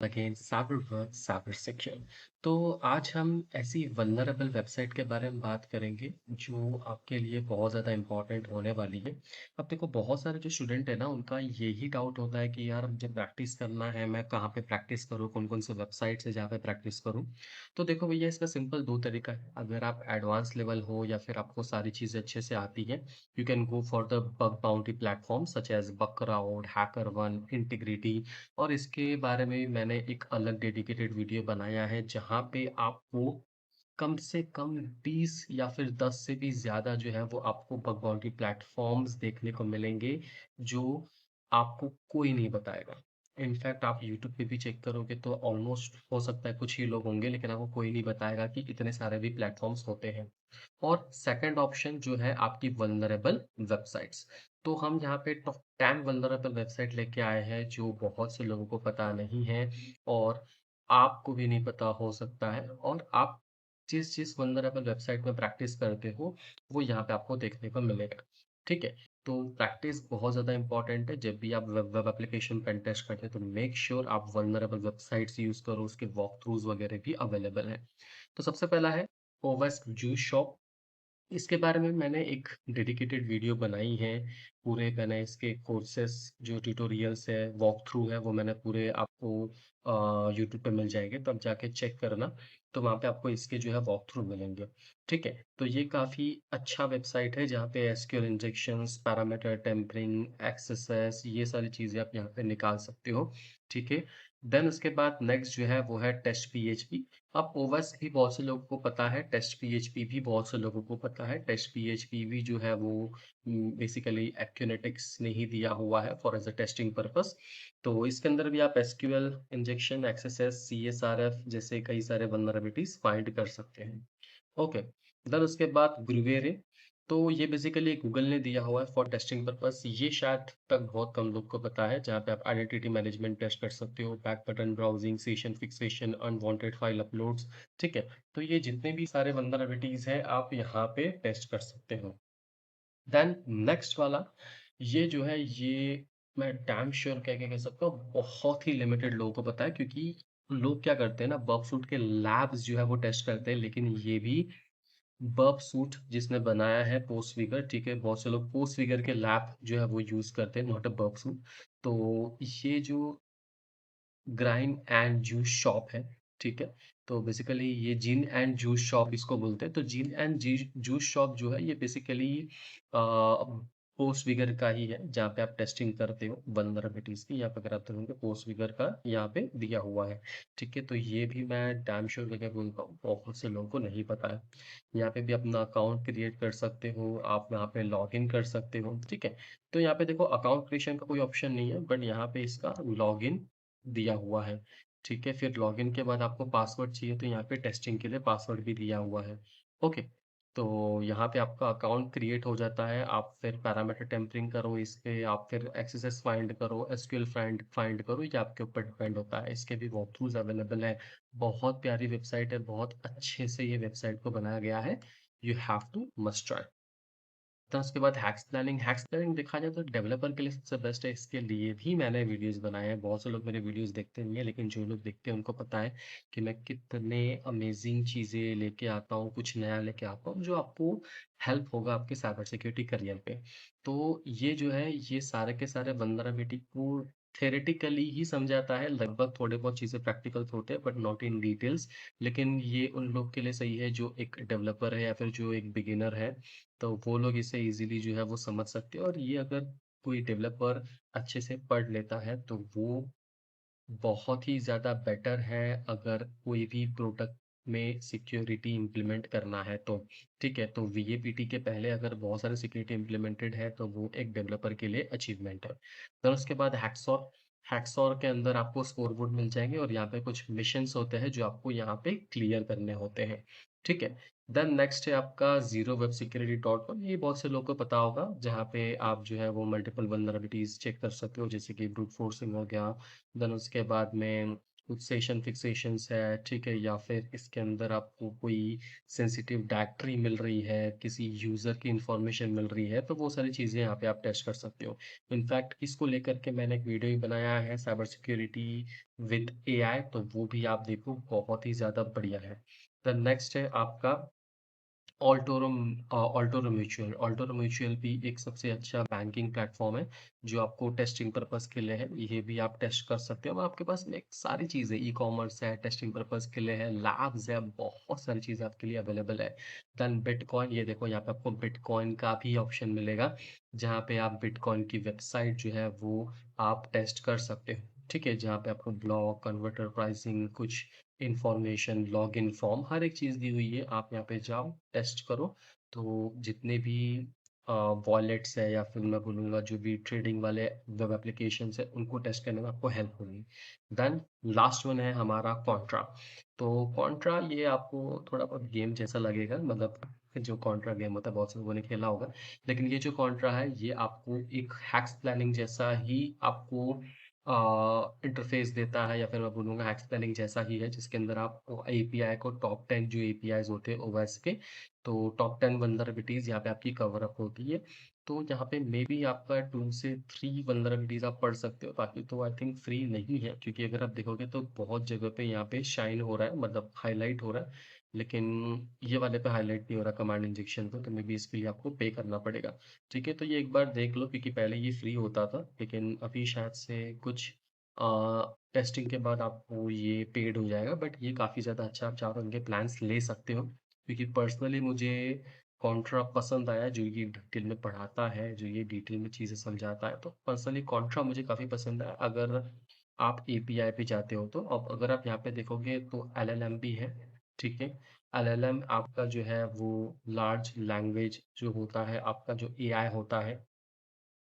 Again cyber work cyber secure. तो आज हम ऐसी वल्नरेबल वेबसाइट के बारे में बात करेंगे जो आपके लिए बहुत ज़्यादा इम्पोर्टेंट होने वाली है। अब देखो बहुत सारे जो स्टूडेंट है ना उनका यही डाउट होता है कि यार मुझे प्रैक्टिस करना है, मैं कहाँ पे प्रैक्टिस करूँ, कौन कौन से वेबसाइट से जहाँ पे प्रैक्टिस करूँ। तो देखो भैया इसका सिंपल दो तरीका है। अगर आप एडवांस लेवल हो या फिर आपको सारी चीज़ें अच्छे से आती हैं, you can go for the bug bounty platform such as Bugcrowd, HackerOne, Intigriti. और इसके बारे में मैंने एक अलग डेडिकेटेड वीडियो बनाया है जहाँ पे आपको कम से कम 20 या फिर 10 से भी ज़्यादा जो है वो आपको बग बाउंटी प्लेटफ़ॉर्म्स देखने को मिलेंगे, जो आपको कोई नहीं बताएगा। इनफैक्ट आप यूट्यूब पे भी चेक करोगे तो ऑलमोस्ट हो सकता है कुछ ही लोग होंगे, लेकिन आपको कोई नहीं बताएगा कि इतने सारे भी प्लेटफ़ॉर्म्स होते हैं। और सेकंड ऑप्शन जो है आपकी वल्नरेबल वेबसाइट्स। तो हम यहाँ पे टॉप 10 वल्नरेबल वेबसाइट लेके आए हैं जो बहुत से लोगों को पता नहीं है और आपको भी नहीं पता हो सकता है, और आप जिस जिस वल्नरेबल वेबसाइट में प्रैक्टिस करते हो वो यहाँ पे आपको देखने को मिलेगा। ठीक है? तो प्रैक्टिस बहुत ज़्यादा इंपॉर्टेंट है। जब भी आप web web application pen test करते हैं तो मेक श्योर आप वल्नरेबल वेबसाइट्स यूज़ करो, उसके वॉक थ्रूज़ वगैरह भी अवेलेबल हैं। तो सबसे पहला है ओवस जूस शॉप। इसके बारे में मैंने एक डेडिकेटेड वीडियो बनाई है। पूरे मैंने इसके कोर्सेज़ जो ट्यूटोरियल्स है, वॉक थ्रू है, वो मैंने पूरे आपको यूट्यूब पे मिल जाएँगे, तो आप जाके चेक करना। तो वहाँ पे आपको इसके जो है वॉक थ्रू मिलेंगे। ठीक है? तो ये काफ़ी अच्छा वेबसाइट है जहाँ पे SQL injections, parameter tampering, accesses ये सारी चीज़ें आप यहाँ पे निकाल सकते हो। ठीक है? देन उसके बाद नेक्स्ट जो है वो है टेस्ट पीएचपी। अब ओवस भी बहुत से लोगों को पता है, टेस्ट पीएचपी भी बहुत से लोगों को पता है। टेस्ट पीएचपी भी जो है वो बेसिकली एक्यूनेटिक्स ने ही दिया हुआ है for as a testing purpose. तो इसके अंदर भी आप एसक्यूएल इंजेक्शन, एक्सएसएस, सीएसआरएफ जैसे कई सारे वल्नरेबिलिटीज़ फाइंड कर सकते हैं। ओके, देन उसके बाद ग्रुवेरे। तो ये बेसिकली गूगल ने दिया हुआ है फॉर टेस्टिंग पर्पस। ये शायद तक बहुत कम लोग को पता है, जहाँ पे आप आइडेंटिटी मैनेजमेंट टेस्ट कर सकते हो, back button browsing, session fixation, unwanted file uploads. ठीक है? तो ये जितने भी सारे वल्नरेबिलिटीज़ हैं आप यहाँ पे टेस्ट कर सकते हो। देन नेक्स्ट वाला, ये जो है ये मैं डैम श्योर कह के कह सकता हूँ बहुत ही लिमिटेड लोगों को पता है, क्योंकि लोग क्या करते हैं ना, बगफ्रूट के लैब्स जो है वो टेस्ट करते हैं, लेकिन ये भी बर्प सूट जिसने बनाया है पोस्ट फिगर। ठीक है? बहुत से लोग पोस्ट फिगर के लैब जो है वो यूज़ करते हैं, नॉट अ बर्प सूट। तो ये जो ग्राइम एंड जूस शॉप है, ठीक है? तो बेसिकली ये जिन एंड जूस शॉप इसको बोलते हैं। तो जिन एंड जी जूस शॉप जो है ये बेसिकली पोस्ट फिगर का ही है, जहाँ पे आप टेस्टिंग करते हो वल्नरेबिलिटीज़ की। यहाँ पे अगर आप देखोगे पोस्ट फिगर का यहाँ पे दिया हुआ है। ठीक है? तो ये भी मैं डैम श्योर करके बोलता हूँ बहुत से लोगों को नहीं पता है। यहाँ पे भी अपना अकाउंट क्रिएट कर सकते हो, आप यहाँ पे लॉगिन कर सकते हो। ठीक है? तो यहाँ पे देखो अकाउंट क्रिएशन का कोई ऑप्शन नहीं है, बट यहाँ पे इसका लॉगिन दिया हुआ है। ठीक है? फिर लॉगिन के बाद आपको पासवर्ड चाहिए, तो यहाँ पे टेस्टिंग के लिए पासवर्ड भी दिया हुआ है। ओके, तो यहाँ पे आपका अकाउंट क्रिएट हो जाता है। आप फिर पैरामीटर टेम्परिंग करो इस पे, आप फिर एक्सेस फाइंड करो, एसक्यूएल फाइंड फाइंड करो, ये आपके ऊपर डिपेंड होता है। इसके भी वॉकथ्रूज अवेलेबल है। बहुत प्यारी वेबसाइट है, बहुत अच्छे से ये वेबसाइट को बनाया गया है। You have to must try. तो उसके बाद हैक्स प्लानिंग देखा जाए तो डेवलपर के लिए सबसे बेस्ट है। इसके लिए भी मैंने वीडियोस बनाए हैं। बहुत से लोग मेरे वीडियोस देखते नहीं है, लेकिन जो लोग देखते हैं उनको पता है कि मैं कितने अमेजिंग चीज़ें लेके आता हूँ, कुछ नया लेके आता हूँ जो आपको हेल्प होगा आपके साइबर सिक्योरिटी करियर पे। तो ये जो है ये सारे के सारे वल्नरेबिलिटी को थ्योरेटिकली ही समझाता है। लगभग थोड़े बहुत चीज़ें प्रैक्टिकल होते हैं बट नॉट इन डिटेल्स। लेकिन ये उन लोग के लिए सही है जो एक डेवलपर है या फिर जो एक बिगिनर है, तो वो लोग इसे इजीली जो है वो समझ सकते हैं। और ये अगर कोई डेवलपर अच्छे से पढ़ लेता है तो वो बहुत ही ज़्यादा बेटर है अगर कोई भी प्रोडक्ट में सिक्योरिटी इम्प्लीमेंट करना है तो। ठीक है? तो वीएपीटी के पहले अगर बहुत सारे सिक्योरिटी इम्प्लीमेंटेड है तो वो एक डेवलपर के लिए अचीवमेंट है। फिर उसके बाद हैक्सॉर। हैक्सॉर के अंदर आपको स्कोर बोर्ड मिल जाएंगे और यहाँ पे कुछ मिशंस होते हैं जो आपको यहाँ पे क्लियर करने होते हैं। ठीक है? देन नेक्स्ट है आपका zero web security dot com. ये बहुत से लोगों को पता होगा, जहाँ पे आप जो है वो मल्टीपल वल्नरेबिलिटीज़ चेक कर सकते हो, जैसे कि ब्रूट फोर्सिंग हो गया। देन उसके बाद में कुछ सेशन फिक्सेशंस है, ठीक है? या फिर इसके अंदर आपको कोई सेंसिटिव डायरेक्टरी मिल रही है, किसी यूज़र की इन्फॉर्मेशन मिल रही है, तो वो सारी चीज़ें यहाँ पे आप टेस्ट कर सकते हो। इनफैक्ट इसको लेकर के मैंने एक वीडियो भी बनाया है, साइबर सिक्योरिटी विद एआई, तो वो भी आप देखो, बहुत ही ज़्यादा बढ़िया है। द नेक्स्ट है आपका ऑल्टोरो म्यूचुअल भी एक सबसे अच्छा बैंकिंग प्लेटफॉर्म है, जो आपको टेस्टिंग पर्पस के लिए है। ये भी आप टेस्ट कर सकते हो। अब आपके पास में एक सारी चीज़ें, ई कॉमर्स है, टेस्टिंग पर्पस के लिए है, लैब्स है, बहुत सारी चीज़ें आपके लिए अवेलेबल है। देन बिटकॉइन, ये देखो यहाँ पे आपको बिटकॉइन का भी ऑप्शन मिलेगा, जहाँ पे आप बिटकॉइन की वेबसाइट जो है वो आप टेस्ट कर सकते हो। ठीक है, जहाँ पे आपको ब्लॉक कन्वर्टर प्राइसिंग, कुछ इंफॉर्मेशन, लॉगिन फॉर्म, हर एक चीज़ दी हुई है। आप यहाँ पे जाओ, टेस्ट करो। तो जितने भी वॉलेट्स है, या फिर मैं बोलूँगा जो भी ट्रेडिंग वाले वेब एप्लीकेशंस है, उनको टेस्ट करने में आपको हेल्प होगी। देन लास्ट वन है हमारा कॉन्ट्रा। तो कॉन्ट्रा ये आपको थोड़ा बहुत गेम जैसा लगेगा, मतलब जो कॉन्ट्रा गेम होता है बहुत से लोगों ने खेला होगा। लेकिन ये जो कॉन्ट्रा है, ये आपको एक हैक्स प्लानिंग जैसा ही आपको इंटरफेस देता है, या फिर मैं बोलूँगा हैक्स प्लानिंग जैसा ही है, जिसके अंदर आप एपीआई को टॉप 10 जो एपीआईज़ होते हैं ओएस के, तो टॉप 10 वल्नरेबिलिटीज़ यहाँ पे आपकी कवर अप होती है। तो यहाँ पे मेबी आपका 2 से 3 वल्नरेबिलिटीज़ आप पढ़ सकते हो, बाकी तो आई थिंक फ्री नहीं है, क्योंकि अगर आप देखोगे तो बहुत जगह पे यहाँ पे शाइन हो रहा है, मतलब हाइलाइट हो रहा है। लेकिन ये वाले पे हाइलाइट नहीं हो रहा कमांड इंजेक्शन पे, तो मेबी इसके लिए आपको पे करना पड़ेगा। ठीक है, तो ये एक बार देख लो, क्योंकि पहले ये फ्री होता था, लेकिन अभी शायद से कुछ टेस्टिंग के बाद आपको ये पेड हो जाएगा। बट ये काफ़ी ज़्यादा अच्छा, आप चाहो तो इनके प्लान्स ले सकते हो, क्योंकि पर्सनली मुझे कॉन्ट्रा पसंद आया, जो ये डिटेल में पढ़ाता है, जो ये डिटेल में चीज़ें समझाता है। तो पर्सनली कॉन्ट्रा मुझे काफ़ी पसंद आया। अगर आप एपीआई पे जाते हो तो, अब अगर आप यहाँ पे देखोगे तो एलएलएम भी है, ठीक है? एलएलएम आपका जो है वो लार्ज लैंग्वेज जो होता है, आपका जो एआई होता है,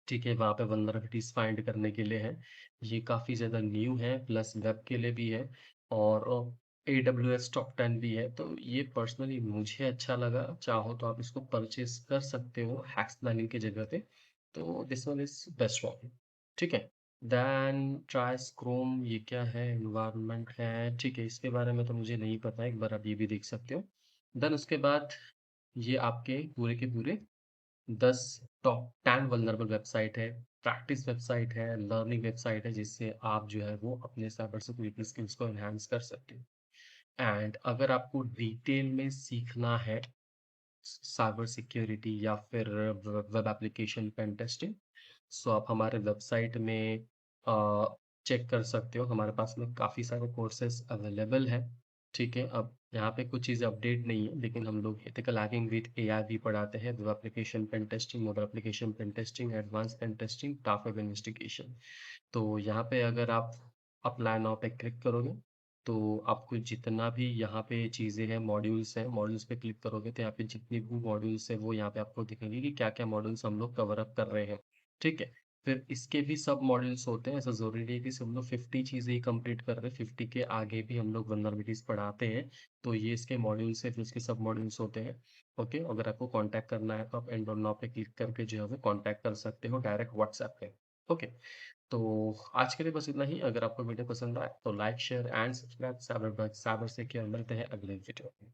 ठीक है, वहाँ पे वल्नरेबिलिटीज़ फाइंड करने के लिए है। ये काफ़ी ज़्यादा न्यू है, प्लस वेब के लिए भी है, और एडब्ल्यूएस टॉप 10 भी है। तो ये पर्सनली मुझे अच्छा लगा, चाहो तो आप इसको परचेज़ कर सकते हो हैक्स प्लानिंग की जगह पे। तो this one is best one, ठीक है? देन ट्राइस क्रोम, ये क्या है? एनवायरनमेंट है, ठीक है, इसके बारे में तो मुझे नहीं पता है, एक बार आप ये भी देख सकते हो। देन उसके बाद ये आपके पूरे के पूरे 10 टॉप 10 वल्नरेबल वेबसाइट है, प्रैक्टिस वेबसाइट है, लर्निंग वेबसाइट है, जिससे आप जो है वो अपने साइबर सिक्योरिटी स्किल्स को एनहांस कर सकते हो। एंड अगर आपको डिटेल में सीखना है साइबर सिक्योरिटी या फिर वेब एप्लीकेशन पेन टेस्टिंग, सो आप हमारे वेबसाइट में चेक कर सकते हो। हमारे पास में काफ़ी सारे कोर्सेज अवेलेबल हैं, ठीक है? अब यहाँ पे कुछ चीज़ें अपडेट नहीं है, लेकिन हम लोग एथिकल हैकिंग विद एआई भी पढ़ाते हैं, web application pen testing, mobile application pen testing, advance pen testing, टाफ वेब इन्वेस्टिगेशन। तो यहाँ पे अगर आप अप्लाई नाउ पे क्लिक करोगे, तो आपको जितना भी यहाँ पे चीज़ें हैं, मॉड्यूल्स पे क्लिक करोगे तो यहाँ पे जितनी भी मॉड्यूल्स है वो यहाँ पे आपको दिखेंगे कि क्या-क्या मॉड्यूल्स हम लोग कवर अप कर रहे हैं, ठीक है? फिर इसके भी सब मॉड्यूल्स होते हैं, ऐसा ज़रूरी नहीं है कि सब लोग 50 चीज़ें ही कंप्लीट कर रहे हैं, 50 के आगे भी हम लोग वल्नरेबिलिटीज़ पढ़ाते हैं। तो ये इसके मॉड्यूल्स हैं, फिर इसके सब मॉड्यूल्स होते हैं, ओके? अगर आपको कॉन्टैक्ट करना है तो आप एंड नाउ पे क्लिक करके जो है वो कॉन्टैक्ट कर सकते हो डायरेक्ट व्हाट्सएप पे, ओके? तो आज के लिए बस इतना ही। अगर आपको वीडियो पसंद आए तो like share and subscribe. Cyber secure, मिलते हैं अगले वीडियो में।